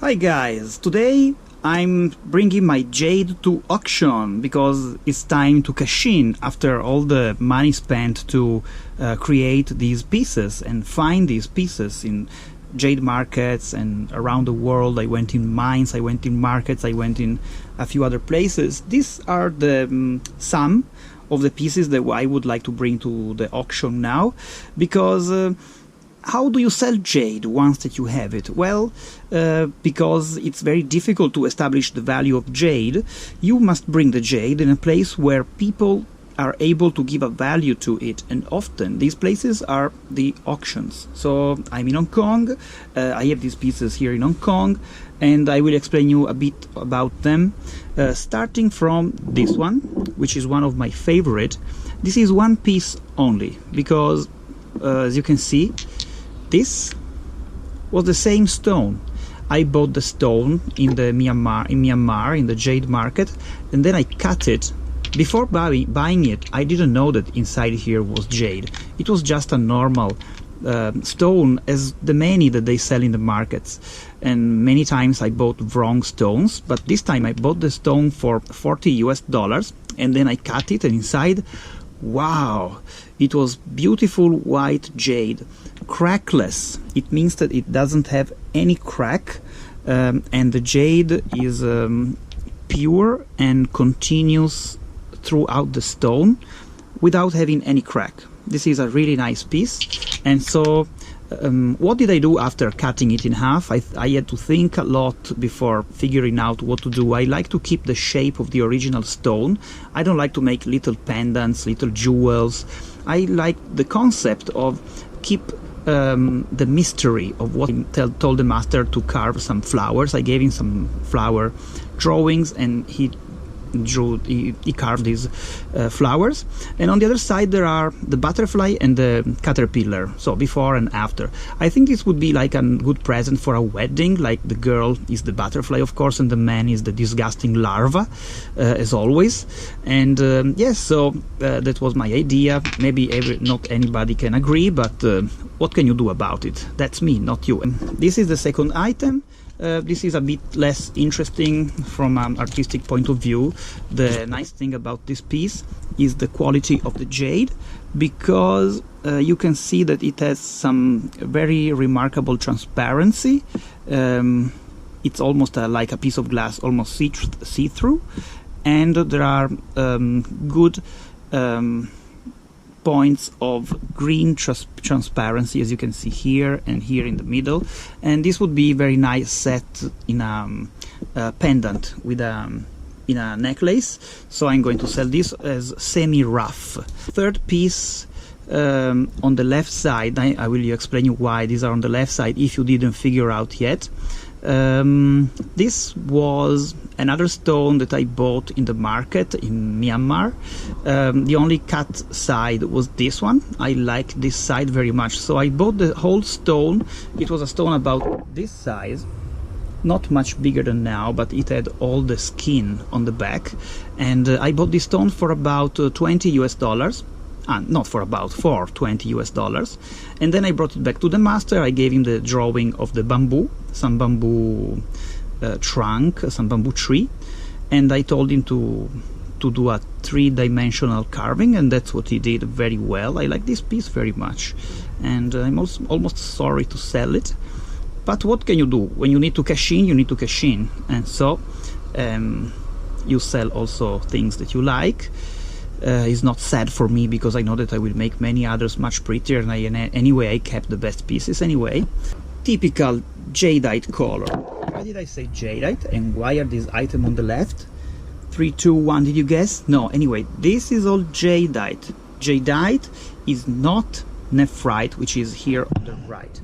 Hi guys, today I'm bringing my jade to auction because it's time to cash in after all the money spent to create these pieces and find these pieces in jade markets and around the world. I went in mines, I went in markets, I went in a few other places. These are the some of the pieces that I would like to bring to the auction now, because how do you sell jade once that you have it? Well, because it's very difficult to establish the value of jade, you must bring the jade in a place where people are able to give a value to it, and often these places are the auctions. So I'm in Hong Kong, I have these pieces here in Hong Kong, and I will explain you a bit about them, starting from this one, which is one of my favorite. This is one piece only, because as you can see, this was the same stone. I bought the stone in the Myanmar, in the jade market, and then I cut it. Before buying it, I didn't know that inside here was jade. It was just a normal stone, as the many that they sell in the markets. And many times I bought wrong stones, but this time I bought the stone for $40 and then I cut it, and inside, wow, it was beautiful white jade, crackless. It means that it doesn't have any crack, and the jade is pure and continuous throughout the stone without having any crack. This is a really nice piece. And so what did I do after cutting it in half? I had to think a lot before figuring out what to do. I like to keep the shape of the original stone. I don't like to make little pendants, little jewels. I like the concept of keep the mystery of what I told the master to carve some flowers. I gave him some flower drawings, and he carved these flowers, and on the other side there are the butterfly and the caterpillar, so before and after. I think this would be like a good present for a wedding, like the girl is the butterfly, of course, and the man is the disgusting larva, as always. And yes, so that was my idea. Maybe not anybody can agree, but what can you do about it? That's me, not you. And this is the second item. This is a bit less interesting from an artistic point of view. The nice thing about this piece is the quality of the jade, because you can see that it has some very remarkable transparency. It's almost like a piece of glass, almost see-through, and there are good points of green transparency, as you can see here and here in the middle, and this would be very nice set in a pendant with in a necklace. So I'm going to sell this as semi-rough. Third piece on the left side, I will explain you why these are on the left side if you didn't figure out yet. This was another stone that I bought in the market in Myanmar. The only cut side was this one. I like this side very much, so I bought the whole stone. It was a stone about this size, not much bigger than now, but it had all the skin on the back, and I bought this stone for about $20. Not for about, for $20, and then I brought it back to the master. I gave him the drawing of the bamboo, some bamboo trunk, some bamboo tree, and I told him to do a three-dimensional carving, and that's what he did very well. I like this piece very much, and I'm almost sorry to sell it, but what can you do? When you need to cash in, you need to cash in, and so you sell also things that you like. It's not sad for me, because I know that I will make many others much prettier, and anyway I kept the best pieces anyway. Typical jadeite color. Why did I say jadeite, and why are these items on the left? 3, 2, 1, did you guess? No, anyway, this is all jadeite. Jadeite is not nephrite, which is here on the right.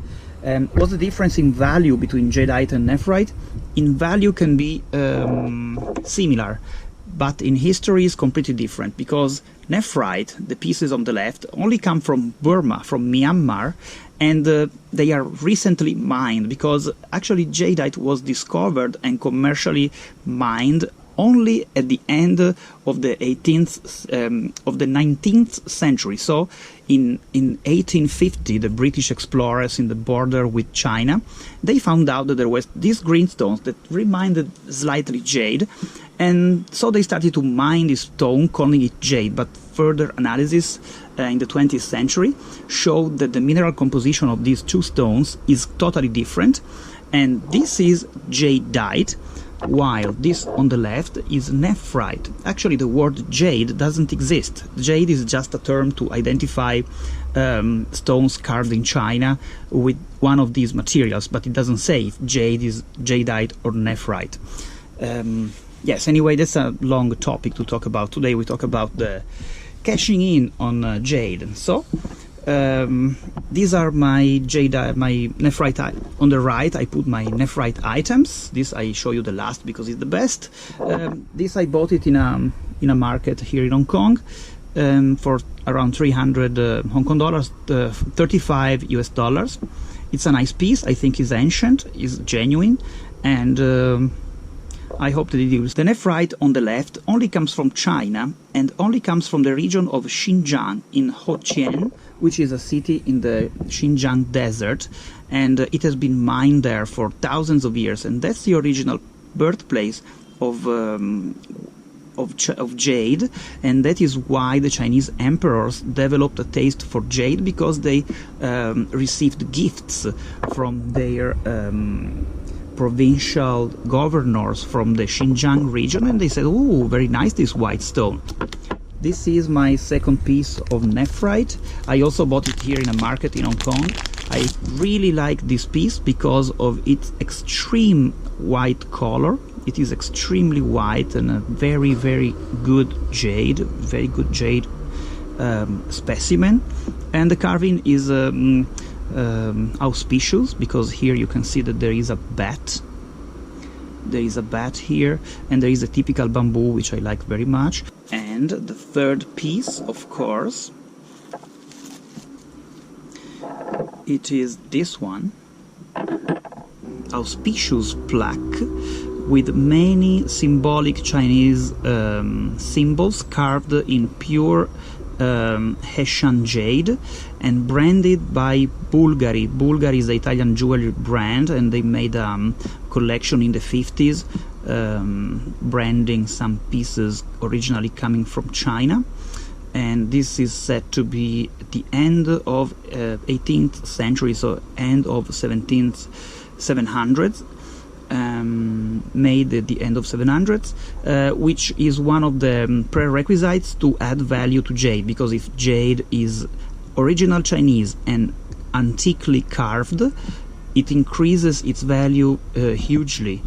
What's the difference in value between jadeite and nephrite? In value can be similar, but in history is completely different, because nephrite, the pieces on the left, only come from Burma, from Myanmar, and they are recently mined, because actually jadeite was discovered and commercially mined only at the end of the 19th century. So in 1850, the British explorers in the border with China, they found out that there was these green stones that reminded slightly jade, and so they started to mine this stone, calling it jade. But further analysis in the 20th century showed that the mineral composition of these two stones is totally different, and this is jadeite, while this on the left is nephrite. Actually, the word jade doesn't exist. Jade is just a term to identify stones carved in China with one of these materials, but it doesn't say if jade is jadeite or nephrite. Yes, anyway, that's a long topic to talk about. Today we talk about the cashing in on jade. So these are my nephrite. On the right, I put my nephrite items. This I show you the last because it's the best. This I bought it in a market here in Hong Kong for around 300 Hong Kong dollars, 35 US dollars. It's a nice piece. I think it's ancient, it's genuine, and I hope that it is. The nephrite on the left only comes from China and only comes from the region of Xinjiang in Hotian, which is a city in the Xinjiang desert, and it has been mined there for thousands of years, and that's the original birthplace of jade, and that is why the Chinese emperors developed a taste for jade, because they received gifts from their provincial governors from the Xinjiang region, and they said, "Oh, very nice, this white stone." This is my second piece of nephrite. I also bought it here in a market in Hong Kong. I really like this piece because of its extreme white color. It is extremely white and a very, very good jade, specimen. And the carving is auspicious, because here you can see that there is a bat. There is a bat here, and there is a typical bamboo, which I like very much. And the third piece, of course, it is this one, auspicious plaque with many symbolic Chinese symbols carved in pure Hessian jade and branded by Bulgari. Bulgari is the Italian jewelry brand, and they made a collection in the 50s, branding some pieces originally coming from China. And this is said to be at the end of 18th century, so end of 700s. Made at the end of 700s, which is one of the prerequisites to add value to jade, because if jade is original Chinese and antiquely carved, it increases its value hugely,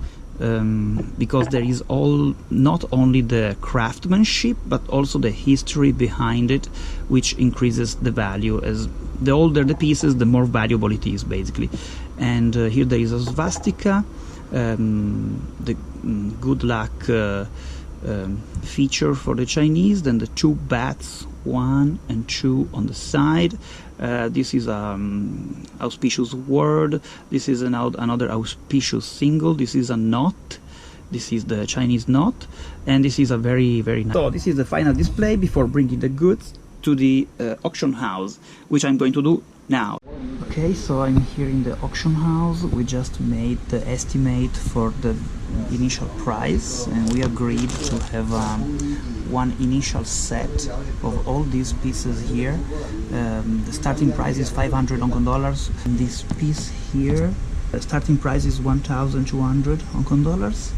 because there is not only the craftsmanship but also the history behind it, which increases the value. As the older the pieces, the more valuable it is, basically. And here there is a swastika, the good luck feature for the Chinese, then the two bats, 1 and 2 on the side. This is auspicious word. This is another auspicious symbol. This is a knot. This is the Chinese knot, and this is a very, very nice. So this is the final display before bringing the goods to the auction house, which I'm going to do now. Okay, so I'm here in the auction house. We just made the estimate for the initial price, and we agreed to have one initial set of all these pieces here. The starting price is 500 Hong Kong dollars. And this piece here, the starting price is 1,200 Hong Kong dollars.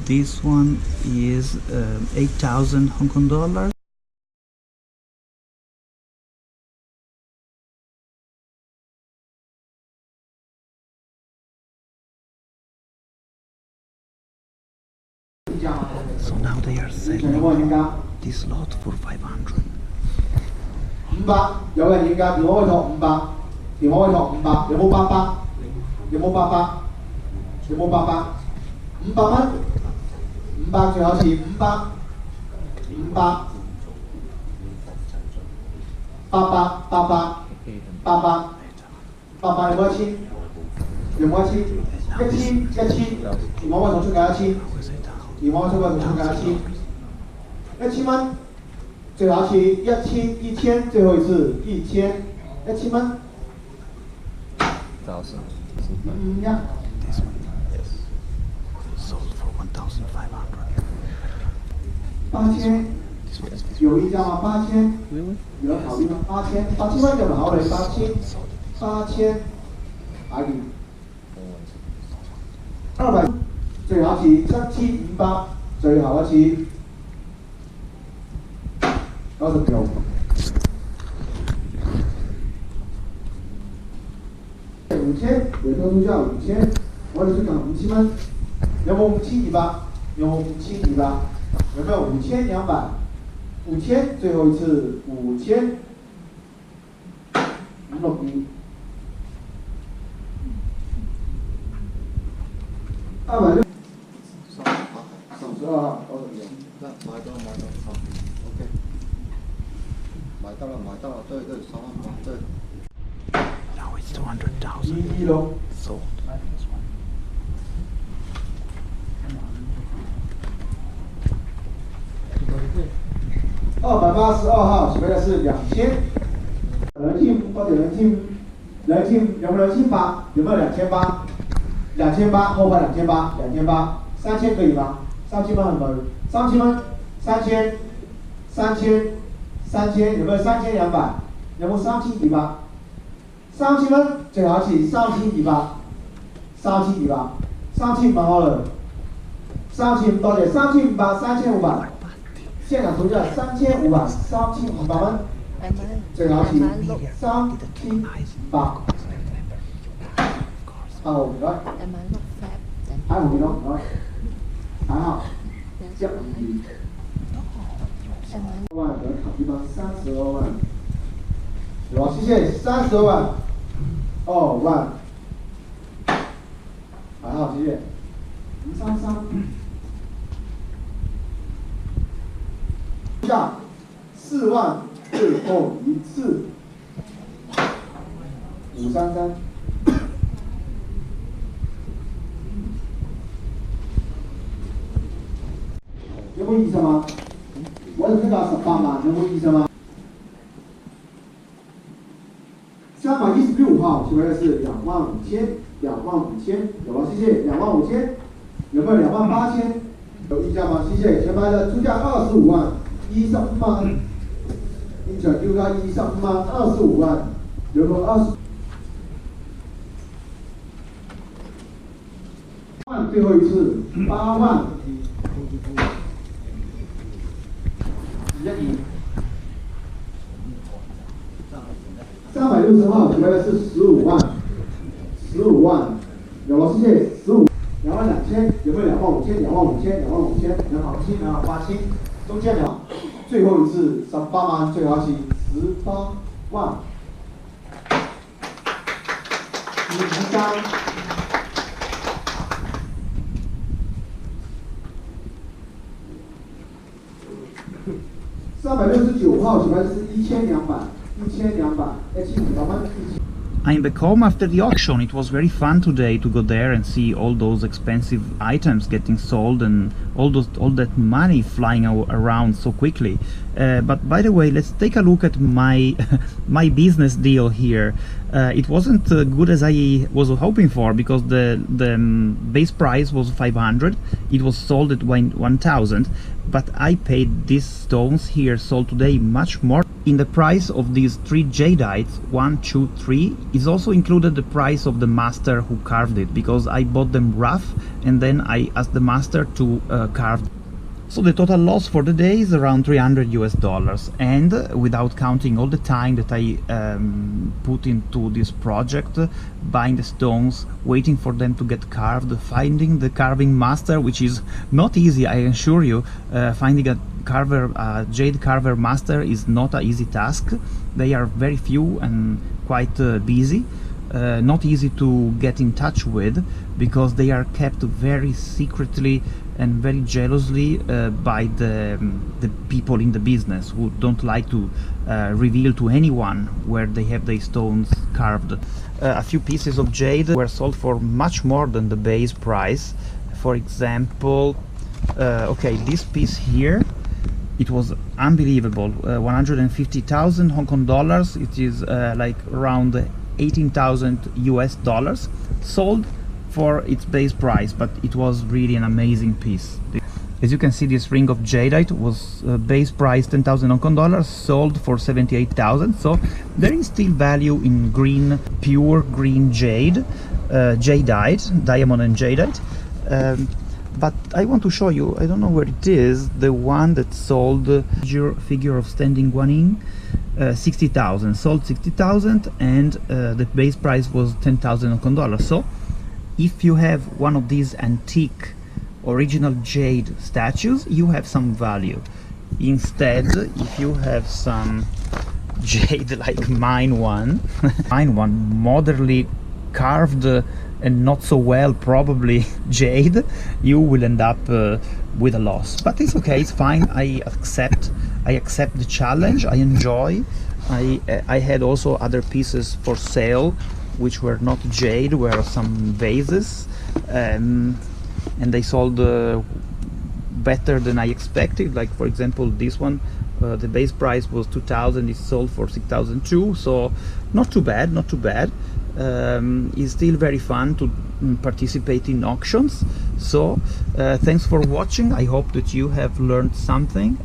This one is 8,000 Hong Kong dollars. So now they are selling this lot for 500. 500，有人認價，電話可以托500，電話可以托500，有冇800？有冇800？有冇800？500蚊，500最後一次500，500，800，800，800，有冇1000？有冇1000？1000，電話可以托出價1000。電話出個就出價1000，1000蚊，最後一次1000，最後一次1000，1000蚊。1。Sold for 1,500. 8000，有一家嗎？8000，有人考慮嗎？8000，8000蚊就考慮8000，阿健，200，最後一次7500，最後一次96。5000，委托出價5000，我哋出價5000蚊，有冇5200？有冇5200？有沒有5200？5000，最後一次5000，562。260。32號，多少錢？買到，好 ，OK。買到了，對，3萬，對。Now it's 200,000. 116。Sold. 282號，前面的是2000。人性，多少人性？有沒有2800？有沒有2800？2800，後排2800，2000， 3000可以嗎？3000蚊係咪？3000蚊，3000，有沒有3200？有冇3200？3000蚊，最後一次3200，3000蠻好了。3000多謝，3500、3500。現場出價3500，3500蚊，最後一次3800。好，唔該。還有幾多？唔該。還好。152。萬有考慮嗎？32萬。好，謝謝。32萬。2萬。還好，謝謝。533。價4萬，最後一次。533。有冇意思嗎？我哋出價18萬，有冇意思嗎？316號，前面的是25000，有嗎？謝謝。25000，有沒有28000？有議價嗎？謝謝。前排的出價25萬，15萬。應場丟價15萬，25萬，有沒有20萬？最後一次8萬。360號，前面的是15萬，有嗎？謝謝。15，22000，有沒有25000？25000，中間了，最後一次18萬，最後一次18萬。13。369號，前面是1200，I'm back home after the auction. It was very fun today to go there and see all those expensive items getting sold and all that money flying around so quickly. But by the way, let's take a look at my my business deal here. It wasn't good as I was hoping for because the base price was 500. It was sold at 1,000, but I paid these stones here sold today much more. In the price of these 3 Jadeites, 1, 2, 3, is also included the price of the master who carved it, because I bought them rough and then I asked the master to carve. So the total loss for the day is around $300 and without counting all the time that I put into this project, buying the stones, waiting for them to get carved, finding the carving master, which is not easy, I assure you. Finding a jade carver master is not an easy task. They are very few and quite busy. Not easy to get in touch with because they are kept very secretly and very jealously by the people in the business who don't like to reveal to anyone where they have their stones carved. A few pieces of jade were sold for much more than the base price. For example, Okay, this piece here, it was unbelievable. 150,000 Hong Kong dollars. It is like around 18,000 US dollars, sold for its base price, but it was really an amazing piece. As you can see, this ring of jadeite was base price 10,000 Hong Kong dollars, sold for 78,000. So there is still value in green, pure green jade, jadeite, diamond and jadeite. But I want to show you, I don't know where it is, the one that sold figure of standing guanyin, 60,000, sold 60,000, and the base price was 10,000 Hong Kong dollars. So if you have one of these antique original jade statues, you have some value. Instead, if you have some jade like mine one modernly carved and not so well probably jade, you will end up with a loss. But it's okay, it's fine. I accept the challenge. I enjoy. I had also other pieces for sale which were not jade, were some vases, and they sold better than I expected. Like for example, this one, the base price was 2,000, it's sold for 6,002, so not too bad, not too bad. It's still very fun to participate in auctions. So thanks for watching. I hope that you have learned something,